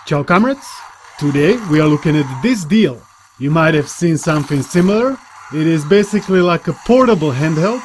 Ciao comrades! Today we are looking at this deal. You might have seen something similar. It is basically like a portable handheld,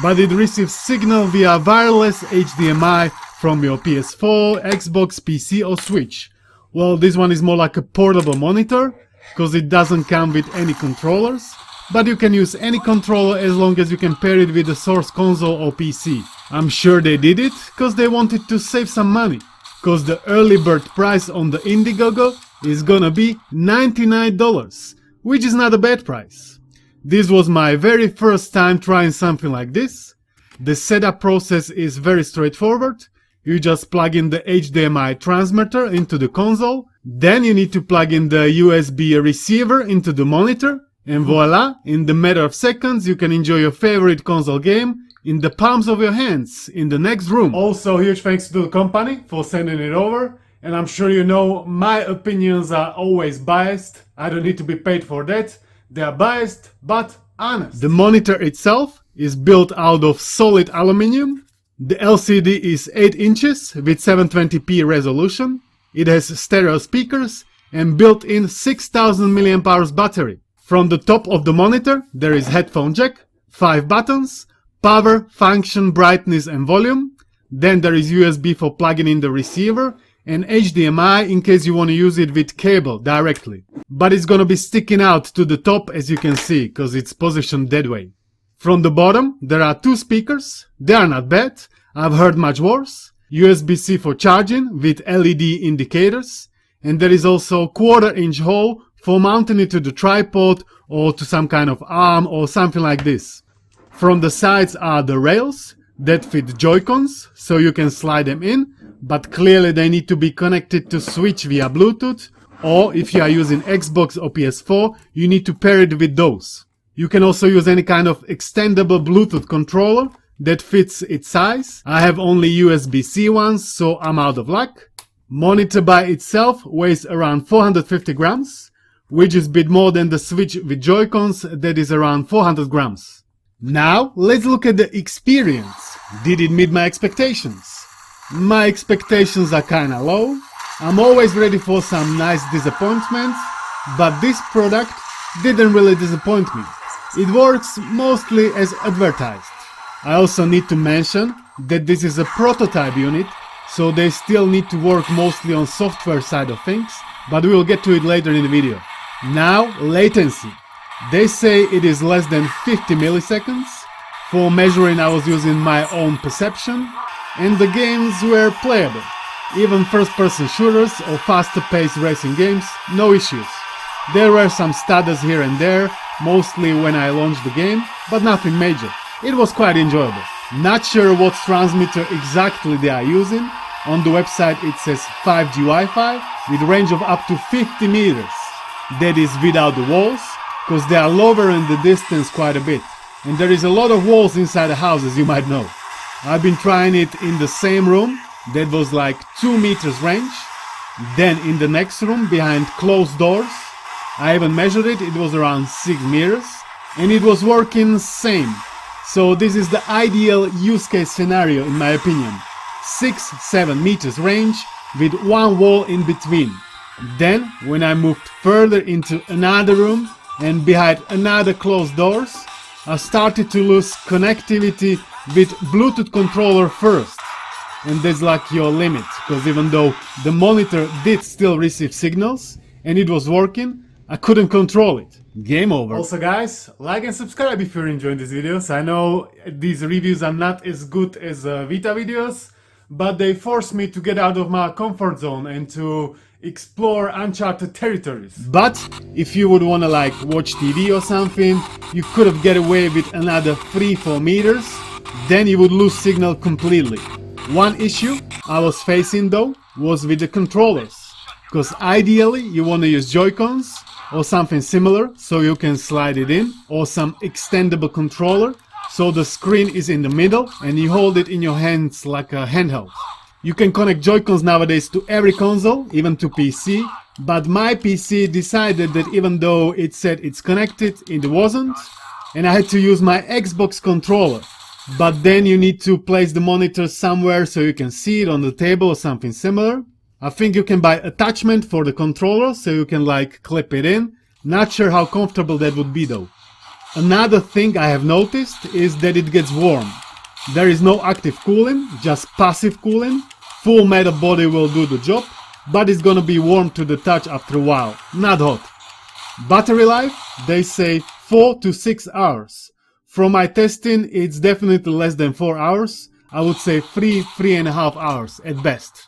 but it receives signal via wireless HDMI from your PS4, Xbox, PC or Switch. Well, this one is more like a portable monitor, because it doesn't come with any controllers, but you can use any controller as long as you can pair it with the source console or PC. I'm sure they did it because they wanted to save some money, because the early bird price on the Indiegogo is gonna be $99, which is not a bad price. This was my very first time trying something like this. The setup process is very straightforward. You just plug in the HDMI transmitter into the console, then you need to plug in the USB receiver into the monitor, and voila, in the matter of seconds you can enjoy your favorite console game in the palms of your hands in the next room. Also, huge thanks to the company for sending it over, and I'm sure you know my opinions are always biased. I don't need to be paid for that. They are biased but honest. The monitor itself is built out of solid aluminum. The LCD is 8 inches with 720p resolution. It has stereo speakers and built-in 6000 mAh battery. From the top of the monitor there is headphone jack, 5 buttons, power, function, brightness and volume. Then there is USB for plugging in the receiver and HDMI in case you want to use it with cable directly. But it's gonna be sticking out to the top, as you can see, because it's positioned that way. From the bottom there are 2 speakers. They are not bad, I've heard much worse. USB-C for charging with LED indicators, and there is also a 1/4 inch hole for mounting it to the tripod or to some kind of arm or something like this. From the sides are the rails that fit Joy-Cons, so you can slide them in, but clearly they need to be connected to Switch via Bluetooth, or if you are using Xbox or PS4 you need to pair it with those. You can also use any kind of extendable Bluetooth controller that fits its size. I have only USB-C ones, so I'm out of luck. Monitor by itself weighs around 450 grams, which is a bit more than the Switch with Joy-Cons that is around 400 grams. Now let's look at the experience. Did it meet my expectations? My expectations are kinda low. I'm always ready for some nice disappointments, but this product didn't really disappoint me. It works mostly as advertised. I also need to mention that this is a prototype unit, so they still need to work mostly on software side of things, but we will get to it later in the video. Now, latency. They say it is less than 50 milliseconds. For measuring I was using my own perception, and the games were playable. Even first-person shooters or faster-paced racing games, no issues. There were some stutters here and there, mostly when I launched the game, but nothing major. It was quite enjoyable. Not sure what transmitter exactly they are using. On the website it says 5G Wi-Fi with range of up to 50 meters. That is without the walls, because they are lower in the distance quite a bit. And there is a lot of walls inside the house, as you might know. I've been trying it in the same room, that was like 2 meters range. Then in the next room, behind closed doors, I even measured it, it was around 6 meters. And it was working same. So this is the ideal use case scenario in my opinion. 6-7 meters range with one wall in between. Then when I moved further into another room and behind another closed doors, I started to lose connectivity with Bluetooth controller first. And that's like your limit, because even though the monitor did still receive signals and it was working, I couldn't control it. Game over. Also guys, like and subscribe if you're enjoying these videos. I know these reviews are not as good as Vita videos, but they force me to get out of my comfort zone and to explore uncharted territories. But if you would wanna like watch TV or something, you could have get away with another 3-4 meters, then you would lose signal completely. One issue I was facing though was with the controllers, because ideally you wanna use Joy-Cons or something similar so you can slide it in, or some extendable controller so the screen is in the middle and you hold it in your hands like a handheld. You can connect Joy-Cons nowadays to every console, even to PC, but my PC decided that even though it said it's connected, it wasn't, and I had to use my Xbox controller. But then you need to place the monitor somewhere so you can see it on the table or something similar. I think you can buy attachment for the controller so you can like clip it in. Not sure how comfortable that would be though. Another thing I have noticed is that it gets warm. There is no active cooling, just passive cooling. Full metal body will do the job, but it's gonna be warm to the touch after a while, not hot. Battery life, they say 4 to 6 hours. From my testing, it's definitely less than 4 hours. I would say 3.5 hours at best.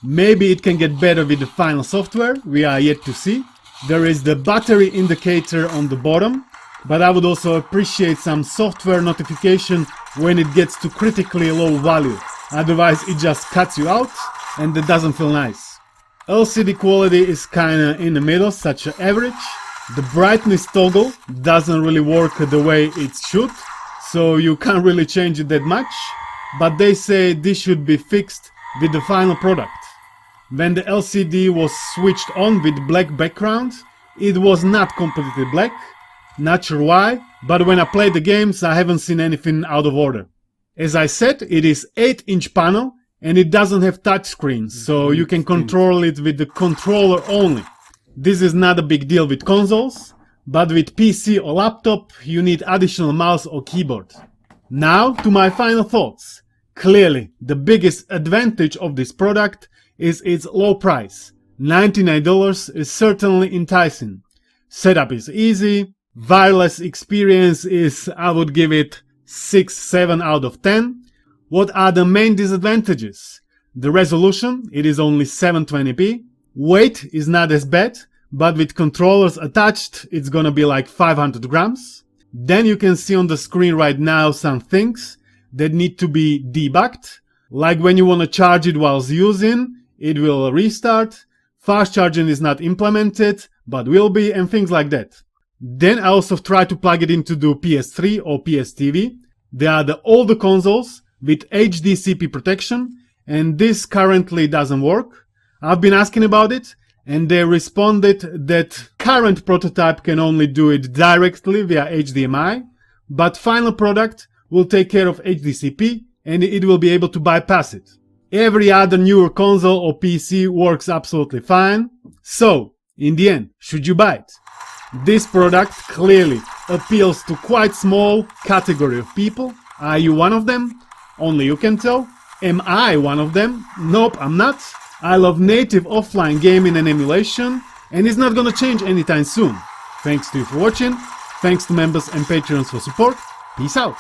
Maybe it can get better with the final software, we are yet to see. There is the battery indicator on the bottom, but I would also appreciate some software notification when it gets to critically low value. Otherwise it just cuts you out and it doesn't feel nice. LCD quality is kinda in the middle, such an average. The brightness toggle doesn't really work the way it should, so you can't really change it that much, but they say this should be fixed with the final product. When the LCD was switched on with black background, it was not completely black, not sure why, but when I played the games I haven't seen anything out of order. As I said, it is 8-inch panel and it doesn't have touchscreen, so you can control it with the controller only. This is not a big deal with consoles, but with PC or laptop you need additional mouse or keyboard. Now to my final thoughts. Clearly, the biggest advantage of this product is its low price. $99 is certainly enticing. Setup is easy, wireless experience is, I would give it 6-7 out of 10. What are the main disadvantages? The resolution, it is only 720p. Weight is not as bad, but with controllers attached, it's gonna be like 500 grams. Then you can see on the screen right now some things that need to be debugged. Like when you wanna charge it whilst using, it will restart. Fast charging is not implemented, but will be, and things like that. Then I also try to plug it into the PS3 or PS TV. They are the older consoles with HDCP protection, and this currently doesn't work. I've been asking about it, and they responded that current prototype can only do it directly via HDMI, but final product will take care of HDCP and it will be able to bypass it. Every other newer console or PC works absolutely fine. So, in the end, should you buy it? This product clearly appeals to quite small category of people. Are you one of them? Only you can tell. Am I one of them? Nope, I'm not. I love native offline gaming and emulation, and it's not gonna change anytime soon. Thanks to you for watching. Thanks to members and patrons for support. Peace out.